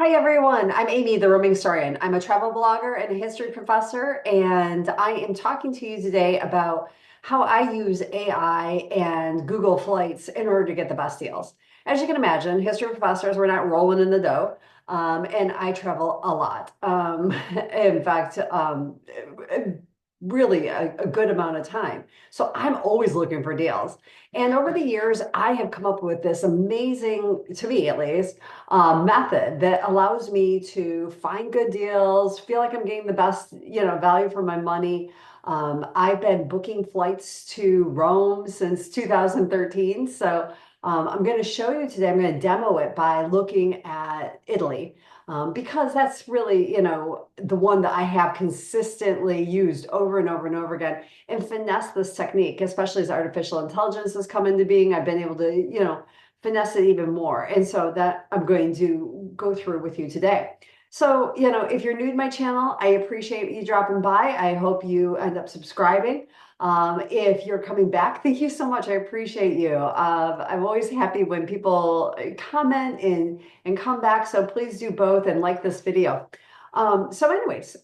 Hi everyone, I'm Amy, the roaming historian. I'm a travel blogger and a history professor, and I am talking to you today about how I use AI and Google Flights in order to get the best deals. As you can imagine, history professors, we're not rolling in the dough, and I travel a lot. In fact, really a good amount of time. So I'm always looking for deals. And over the years, I have come up with this amazing, to me at least, method that allows me to find good deals, feel like I'm getting the best, value for my money. I've been booking flights to Rome since 2013. So I'm going to show you today, I'm going to demo it by looking at Italy. Because that's really, the one that I have consistently used over and over and over again and finesse this technique, especially as artificial intelligence has come into being. I've been able to, finesse it even more. And so that I'm going to go through with you today. So, if you're new to my channel, I appreciate you dropping by. I hope you end up subscribing. If you're coming back, thank you so much. I appreciate you. I'm always happy when people comment and come back. So please do both and like this video. So anyways,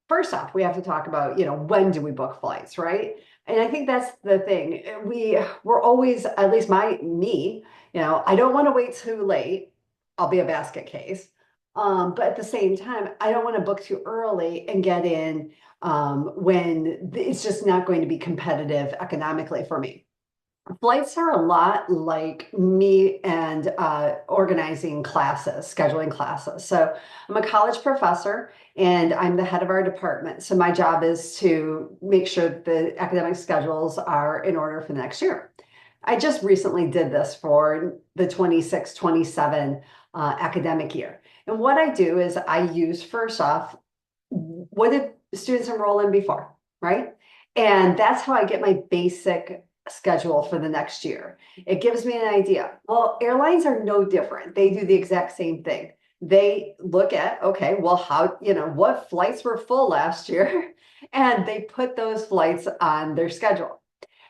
first off, we have to talk about, when do we book flights, right? And I think that's the thing. We're always, at least me, I don't want to wait too late. I'll be a basket case. But at the same time, I don't want to book too early and get in when it's just not going to be competitive economically for me. Flights are a lot like me and organizing classes, scheduling classes. So I'm a college professor and I'm the head of our department. So my job is to make sure that the academic schedules are in order for the next year. I just recently did this for the 26-27 academic year. And what I do is I use first off, what did students enroll in before, right? And that's how I get my basic schedule for the next year. It gives me an idea. Well, airlines are no different. They do the exact same thing. They look at, okay, well, what flights were full last year? And they put those flights on their schedule.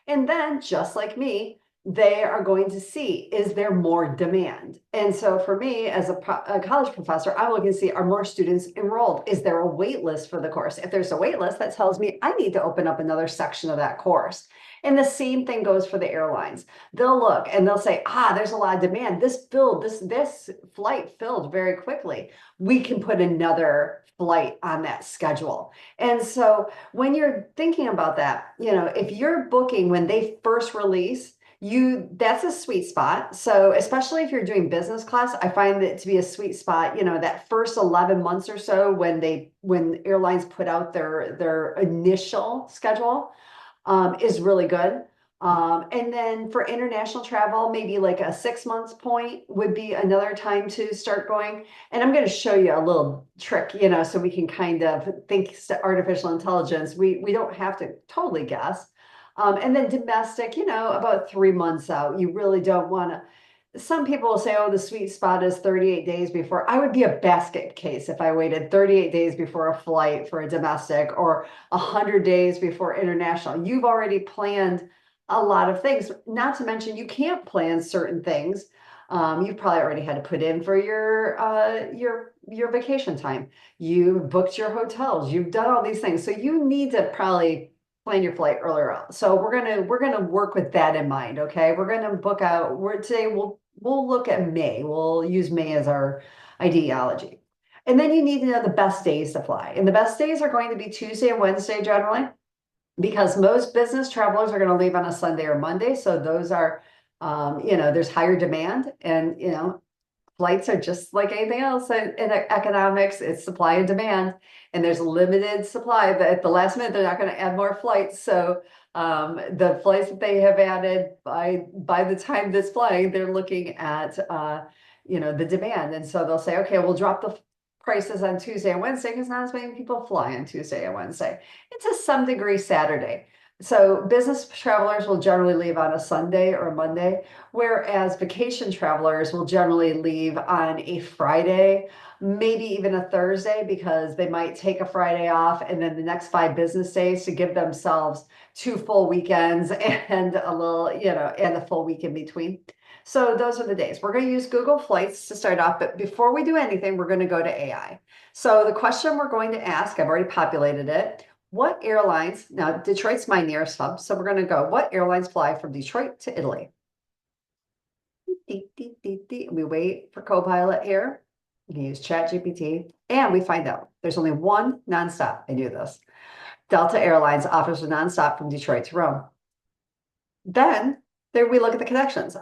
And then, just like me, they are going to see, is there more demand? And so for me, as a college professor, I'm looking to see, are more students enrolled? Is there a wait list for the course? If there's a wait list, that tells me I need to open up another section of that course. And the same thing goes for the airlines. They'll look and they'll say, there's a lot of demand. This flight filled very quickly. We can put another flight on that schedule. And so when you're thinking about that, if you're booking when they first release, that's a sweet spot. So especially if you're doing business class, I find it to be a sweet spot, that first 11 months or so when airlines put out their initial schedule is really good. And then for international travel, maybe like a 6 months point would be another time to start going. And I'm going to show you a little trick, so we can kind of think artificial intelligence. We don't have to totally guess. And then domestic, about 3 months out. You really don't want to. Some people will say, oh, the sweet spot is 38 days before. I would be a basket case if I waited 38 days before a flight for a domestic or 100 days before international. You've already planned a lot of things, not to mention you can't plan certain things. You've probably already had to put in for your vacation time. You booked your hotels. You've done all these things. So you need to probably plan your flight earlier out. So we're gonna work with that in mind. Okay, we're gonna book out. We'll look at May. We'll use May as our ideology. And then you need to know the best days to fly. And the best days are going to be Tuesday and Wednesday generally, because most business travelers are going to leave on a Sunday or Monday. So those are, there's higher demand and, flights are just like anything else in economics. It's supply and demand, and there's limited supply. But at the last minute, they're not going to add more flights. So the flights that they have added by the time this flying, they're looking at the demand, and so they'll say, okay, we'll drop the prices on Tuesday and Wednesday because not as many people fly on Tuesday and Wednesday. And to some degree, Saturday. So business travelers will generally leave on a Sunday or a Monday, whereas vacation travelers will generally leave on a Friday, maybe even a Thursday, because they might take a Friday off and then the next 5 business days to give themselves 2 full weekends and a little, and a full week in between. So those are the days. We're going to use Google Flights to start off, but before we do anything, we're going to go to AI. So the question we're going to ask, I've already populated it. What airlines, now Detroit's my nearest hub, so we're going to go, what airlines fly from Detroit to Italy? We wait for Copilot here. You can use ChatGPT, and we find out there's only one nonstop. I knew this. Delta Airlines offers a nonstop from Detroit to Rome. Then there we look at the connections.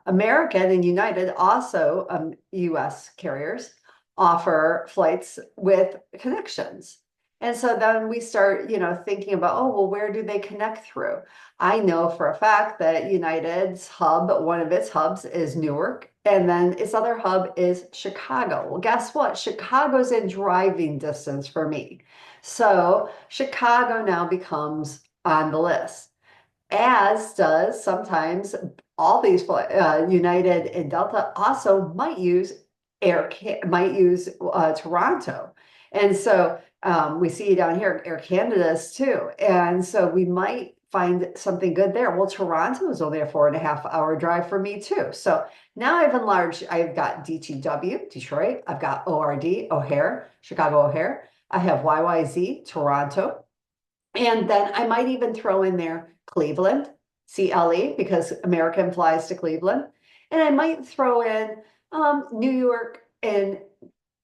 American and United, also US carriers, offer flights with connections. And so then we start, thinking about, oh, well, where do they connect through? I know for a fact that United's hub, one of its hubs is Newark, and then its other hub is Chicago. Well, guess what? Chicago's in driving distance for me. So Chicago now becomes on the list, as does sometimes all these United and Delta also might use Toronto. And so we see down here Air Canada's too. And so we might find something good there. Well, Toronto is only a 4.5 hour drive for me too. So now I've enlarged, I've got DTW, Detroit. I've got ORD, O'Hare, Chicago O'Hare. I have YYZ, Toronto. And then I might even throw in there Cleveland, CLE, because American flies to Cleveland. And I might throw in New York and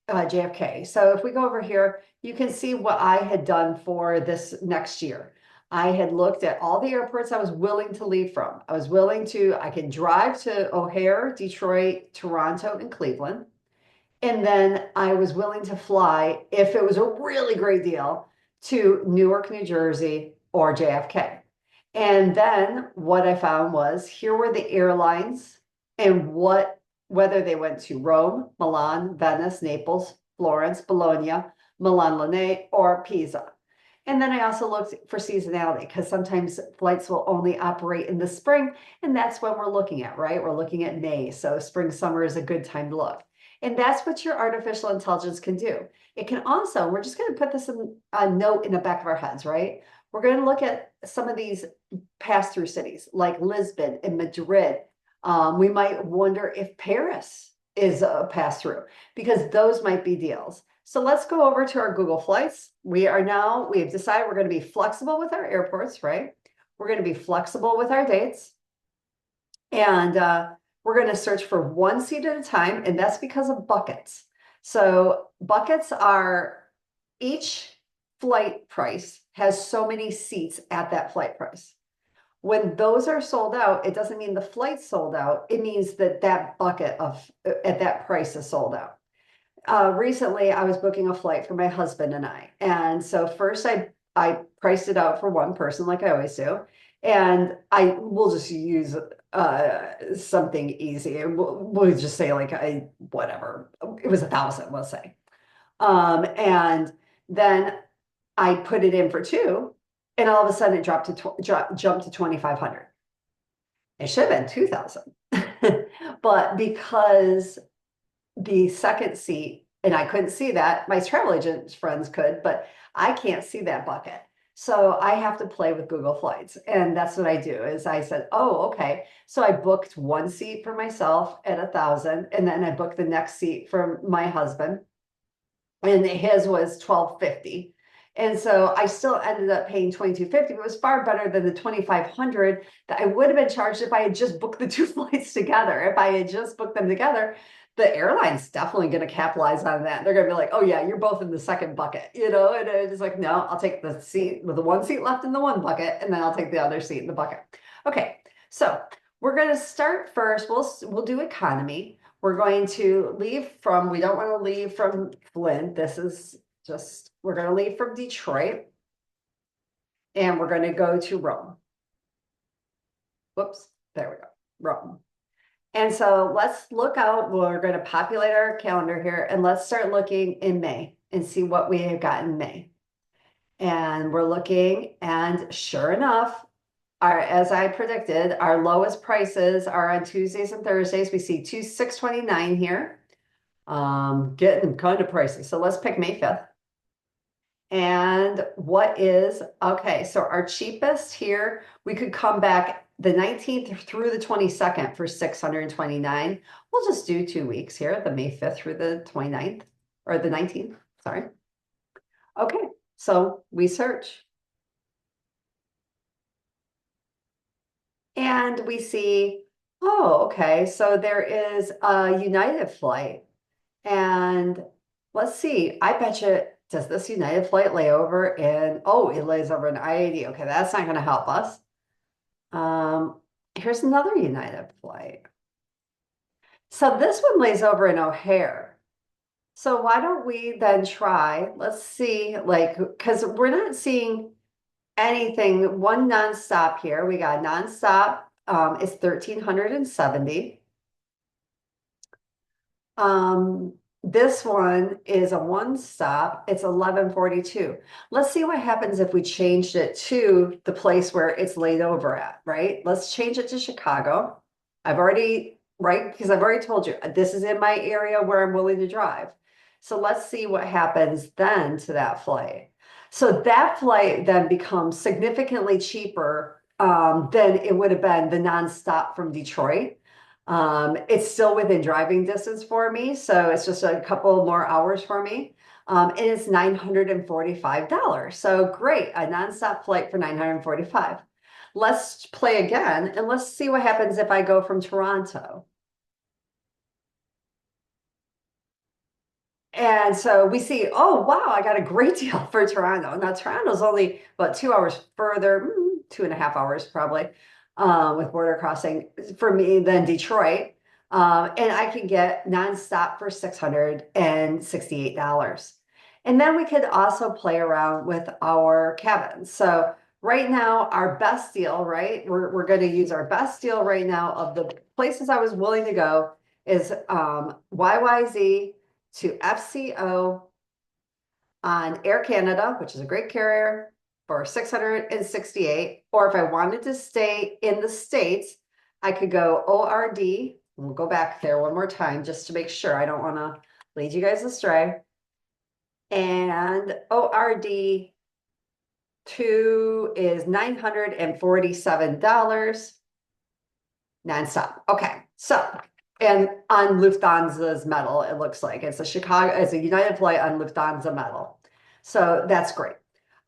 JFK. So if we go over here, you can see what I had done for this next year. I had looked at all the airports I was willing to leave from. I can drive to O'Hare, Detroit, Toronto, and Cleveland. And then I was willing to fly, if it was a really great deal, to Newark, New Jersey, or JFK. And then what I found was here were the airlines and whether they went to Rome, Milan, Venice, Naples, Florence, Bologna, Milan Linate, or Pisa. And then I also looked for seasonality, because sometimes flights will only operate in the spring, and that's when we're looking at, right? We're looking at May, so spring, summer is a good time to look. And that's what your artificial intelligence can do. It can also, we're just going to put this in a note in the back of our heads, right? We're going to look at some of these pass-through cities like Lisbon and Madrid. We might wonder if Paris is a pass-through, because those might be deals. So let's go over to our Google Flights. We have decided we're going to be flexible with our airports, right? We're going to be flexible with our dates. And we're going to search for one seat at a time, and that's because of buckets. So buckets are, each flight price has so many seats at that flight price. When those are sold out, it doesn't mean the flight's sold out. It means that that bucket at that price is sold out. Recently, I was booking a flight for my husband and I. And so first I priced it out for one person, like I always do. And I will just use something easy. We'll just say whatever. It was 1,000, we'll say. And then I put it in for two, and all of a sudden it jumped to 2,500. It should have been 2,000. But because the second seat, and I couldn't see that, my travel agent friends could, but I can't see that bucket. So I have to play with Google Flights. And that's what I do, is I said, oh, okay. So I booked one seat for myself at 1,000, and then I booked the next seat for my husband, and his was 1,250. And so I still ended up paying 2,250, but it was far better than the 2,500 that I would have been charged if I had just booked the two flights together. If I had just booked them together, the airline's definitely going to capitalize on that. They're going to be like, oh yeah, you're both in the second bucket, and it's like, no, I'll take the seat with the one seat left in the one bucket, and then I'll take the other seat in the bucket. Okay, so we're going to start first. We'll do economy. We're going to leave from, we don't want to leave from Flint. This is just, we're going to leave from Detroit, and we're going to go to Rome. Whoops, there we go, Rome. And so let's look out. We're going to populate our calendar here, and let's start looking in May and see what we have got in May. And we're looking, and sure enough, as I predicted, our lowest prices are on Tuesdays and Thursdays. We see 629 here. Getting kind of pricey. So let's pick May 5th. And okay, so our cheapest here, we could come back the 19th through the 22nd for 629. We'll just do 2 weeks here, the May 5th through the 29th, or the 19th, sorry. Okay, so we search. And we see, oh, okay, so there is a United flight. And let's see, I bet you, does this United flight lay over in, oh, it lays over in I-80. Okay, that's not going to help us. Here's another United flight. So this one lays over in O'Hare. So why don't we then try, let's see, like, because we're not seeing anything, one nonstop here. We got nonstop, it's 1,370. This one is a one stop, it's 1142. Let's see what happens if we changed it to the place where it's laid over at, right? Let's change it to Chicago. I've already, right? Because I've already told you, this is in my area where I'm willing to drive. So let's see what happens then to that flight. So that flight then becomes significantly cheaper than it would have been the nonstop from Detroit. It's still within driving distance for me, so it's just a couple more hours for me. And it's $945. So great, a nonstop flight for $945. Let's play again and let's see what happens if I go from Toronto. And so we see, oh, wow, I got a great deal for Toronto. Now, Toronto's only about 2 hours further, 2.5 hours probably, with border crossing for me than Detroit. And I can get nonstop for $668. And then we could also play around with our cabins. So right now, our best deal, right? We're going to use our best deal right now of the places I was willing to go is YYZ to FCO on Air Canada, which is a great carrier, for 668. Or if I wanted to stay in the States, I could go ORD. We'll go back there one more time just to make sure. I don't want to lead you guys astray. And ORD 2 is $947 nonstop. Okay, so and on Lufthansa's metal, it looks like it's a United flight on Lufthansa metal. So that's great.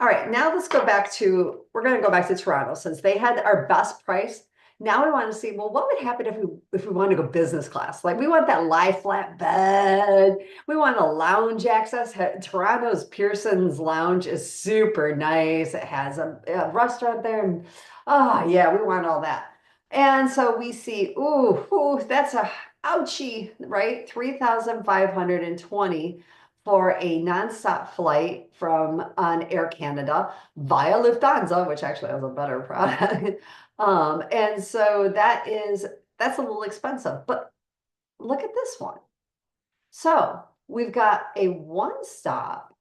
All right, now let's go back to, we're going to go back to Toronto since they had our best price. Now we want to see, well, what would happen if we want to go business class? Like we want that lie flat bed. We want a lounge access. Toronto's Pearson's Lounge is super nice. It has a restaurant there. And, oh, yeah, we want all that. And so we see, ooh, that's a ouchie, right? 3,520 for a nonstop flight from on Air Canada via Lufthansa, which actually has a better product. And so that's a little expensive, but look at this one. So we've got a one stop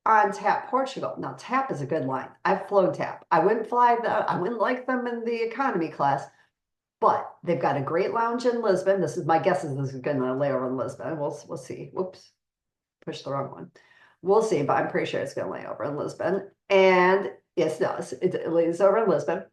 on TAP Portugal. Now TAP is a good line. I've flown TAP. I wouldn't like them in the economy class, but they've got a great lounge in Lisbon. My guess is this is going to lay over in Lisbon. We'll see. Whoops, pushed the wrong one. We'll see, but I'm pretty sure it's going to lay over in Lisbon. And yes, it does. It lays over in Lisbon.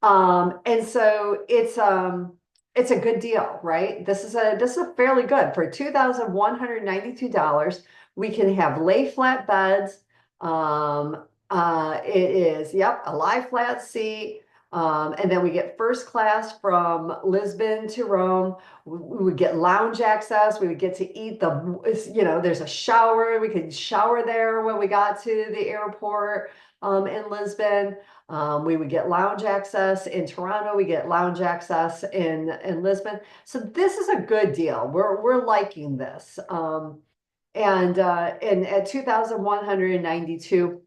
And so it's a good deal, right? This is a fairly good for $2,192. We can have lay flat beds. It is, yep, a lie flat seat. And then we get first class from Lisbon to Rome. We would get lounge access. We would get to eat there's a shower. We could shower there when we got to the airport in Lisbon. We would get lounge access in Toronto. We get lounge access in Lisbon. So this is a good deal. We're liking this. And at 2,192,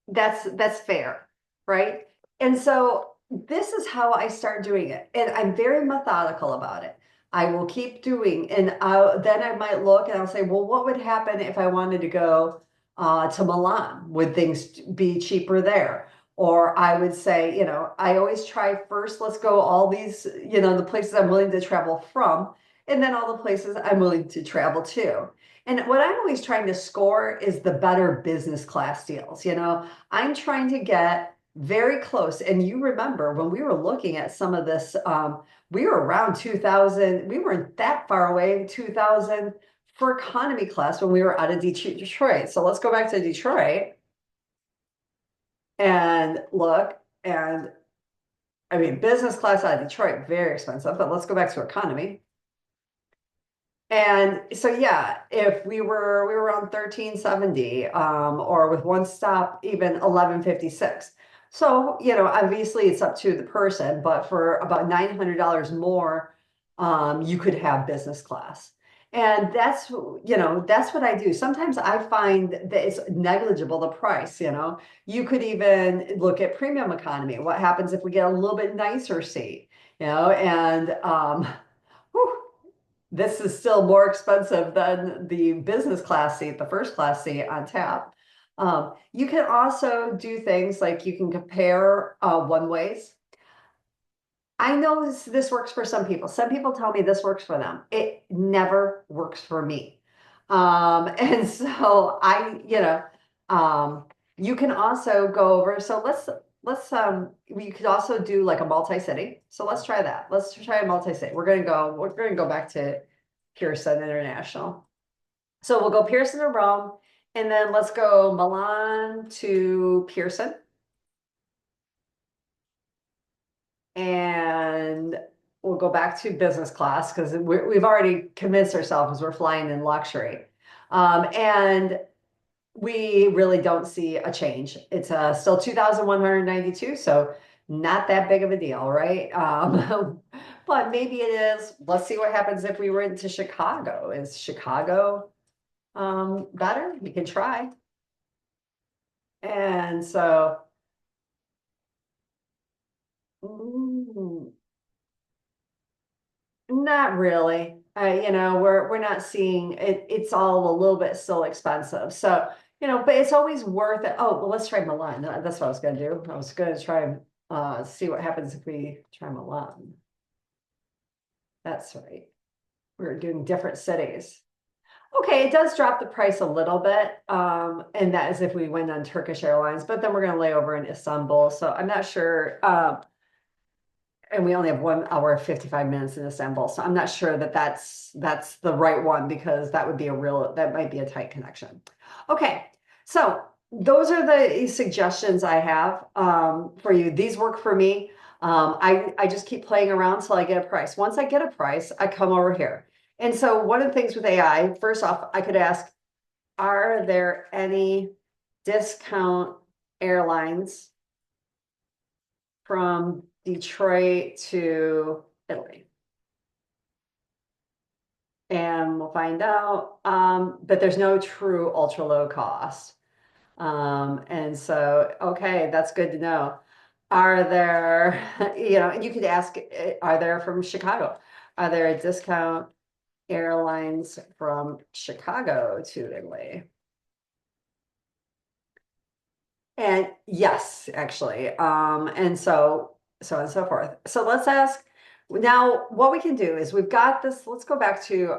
that's fair, right? And so this is how I start doing it. And I'm very methodical about it. I will keep doing, and then I might look and I'll say, well, what would happen if I wanted to go to Milan? Would things be cheaper there? Or I would say, I always try first, let's go all these, the places I'm willing to travel from, and then all the places I'm willing to travel to. And what I'm always trying to score is the better business class deals. I'm trying to get very close. And you remember when we were looking at some of this, we were around 2000, we weren't that far away, 2000 for economy class when we were out of Detroit. So let's go back to Detroit and look. And I mean, business class out of Detroit, very expensive, but let's go back to economy. And so yeah, if we were on 1370, or with one stop, even 1156. So, obviously it's up to the person, but for about $900 more, you could have business class. And that's what I do. Sometimes I find that it's negligible, the price. You could even look at premium economy. What happens if we get a little bit nicer seat, and whew, this is still more expensive than the business class seat, the first class seat on tap. You can also do things like you can compare one ways. I know this works for some people. Some people tell me this works for them. It never works for me. And so you can also go over. So we could also do like a multi-city. So let's try that. Let's try a multi-city. We're gonna go back to Pearson International. So we'll go Pearson to Rome, and then let's go Milan to Pearson. And we'll go back to business class because we've already convinced ourselves we're flying in luxury. And we really don't see a change. It's still 2,192, so not that big of a deal, right? But maybe it is. Let's see what happens if we went to Chicago. Is Chicago better? We can try. And so, mm, not really. We're not seeing it. It's all a little bit still expensive. So, but it's always worth it. Oh, well, let's try Milan. That's what I was going to do. I was going to try see what happens if we try Milan. That's right. We're doing different cities. Okay, it does drop the price a little bit, and that is if we went on Turkish Airlines, but then we're going to lay over in Istanbul. So I'm not sure. And we only have 1 hour 55 minutes in Istanbul, so I'm not sure that that's the right one because that might be a tight connection. Okay, so those are the suggestions I have for you. These work for me. I just keep playing around till I get a price. Once I get a price, I come over here. And so one of the things with AI, first off, I could ask, are there any discount airlines from Detroit to Italy? And we'll find out that there's no true ultra low cost. And so, okay, that's good to know. Are there, and you could ask, are there from Chicago? Are there discount airlines from Chicago to Italy? And yes, actually. And so on and so forth. So let's ask now what we can do is we've got this. Let's go back to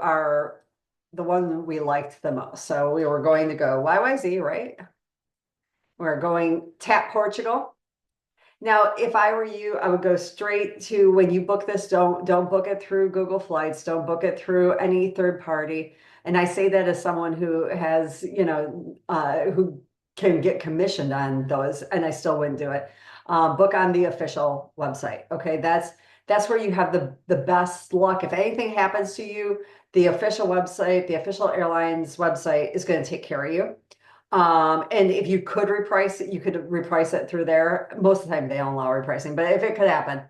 the one we liked the most. So we were going to go YYZ, right? We're going tap Portugal. Now, if I were you, I would go straight to when you book this, don't book it through Google Flights, don't book it through any third party. And I say that as someone who has, who can get commissioned on those, and I still wouldn't do it. Book on the official website. Okay, that's where you have the best luck. If anything happens to you, the official website, the official airlines website is going to take care of you. And if you could reprice it, you could reprice it through there. Most of the time they don't allow repricing, but if it could happen,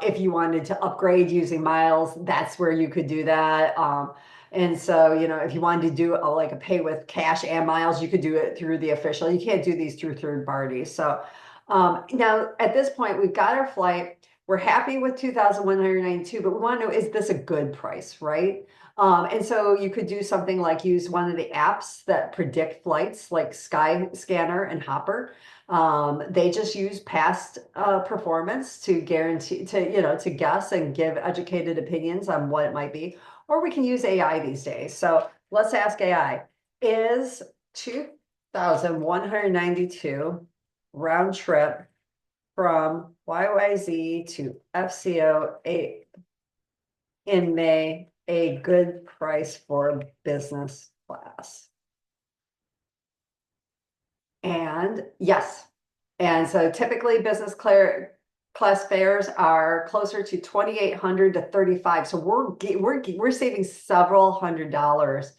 if you wanted to upgrade using miles, that's where you could do that. And so, if you wanted to do like a pay with cash and miles, you could do it through the official. You can't do these through third parties. So now at this point, we've got our flight. We're happy with 2,192, but we want to know, is this a good price, right? And so you could do something like use one of the apps that predict flights like Skyscanner and Hopper. They just use past performance to guarantee to guess and give educated opinions on what it might be. Or we can use AI these days. So let's ask AI, is 2,192 round trip from YYZ to FCO in May, a good price for business class. And yes, and so typically class fares are closer to 2,800 to 35. So we're saving several $100s,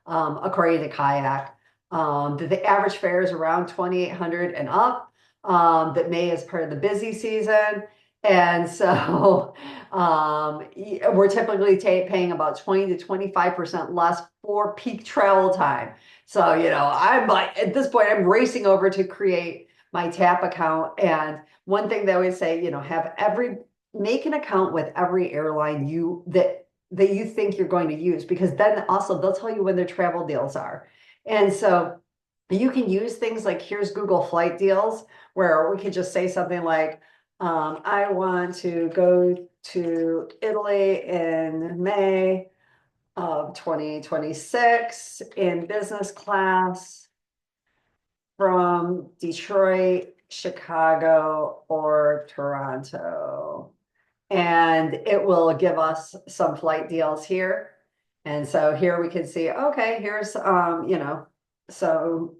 according to Kayak. The average fare is around 2,800 and up. That May is part of the busy season. And so we're typically paying about 20 to 25% less for peak travel time. So, I'm like, at this point, I'm racing over to create my TAP account. And one thing they always say, make an account with every airline that you think you're going to use, because then also they'll tell you when their travel deals are. And so you can use things like, here's Google flight deals, where we could just say something like, I want to go to Italy in May of 2026 in business class from Detroit, Chicago, or Toronto. And it will give us some flight deals here. And so here we can see, okay, here's, so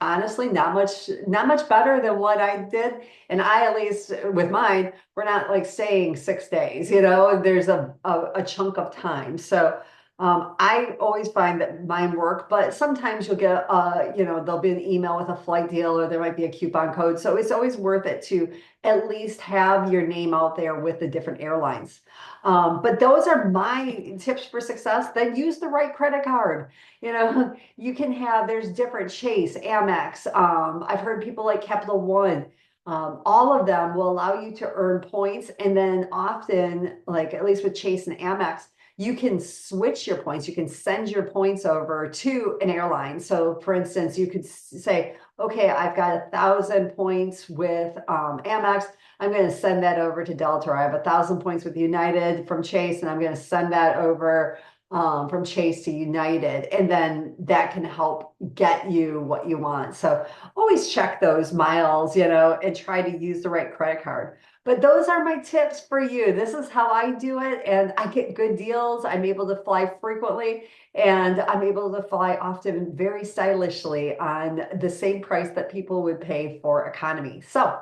honestly, not much better than what I did. And I, at least with mine, we're not like staying 6 days, there's a chunk of time. So I always find that mine work, but sometimes you'll get, there'll be an email with a flight deal, or there might be a coupon code. So it's always worth it to at least have your name out there with the different airlines. But those are my tips for success. Then use the right credit card. You can there's different Chase, Amex. I've heard people like Capital One. All of them will allow you to earn points. And then often, like at least with Chase and Amex, you can switch your points. You can send your points over to an airline. So for instance, you could say, okay, I've got 1,000 points with Amex. I'm going to send that over to Delta. Or I have 1,000 points with United from Chase, and I'm going to send that over from Chase to United. And then that can help get you what you want. So always check those miles, and try to use the right credit card. But those are my tips for you. This is how I do it, and I get good deals. I'm able to fly frequently, and I'm able to fly often very stylishly on the same price that people would pay for economy. So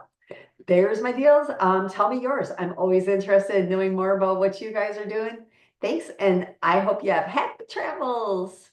there's my deals. Tell me yours. I'm always interested in knowing more about what you guys are doing. Thanks, and I hope you have happy travels.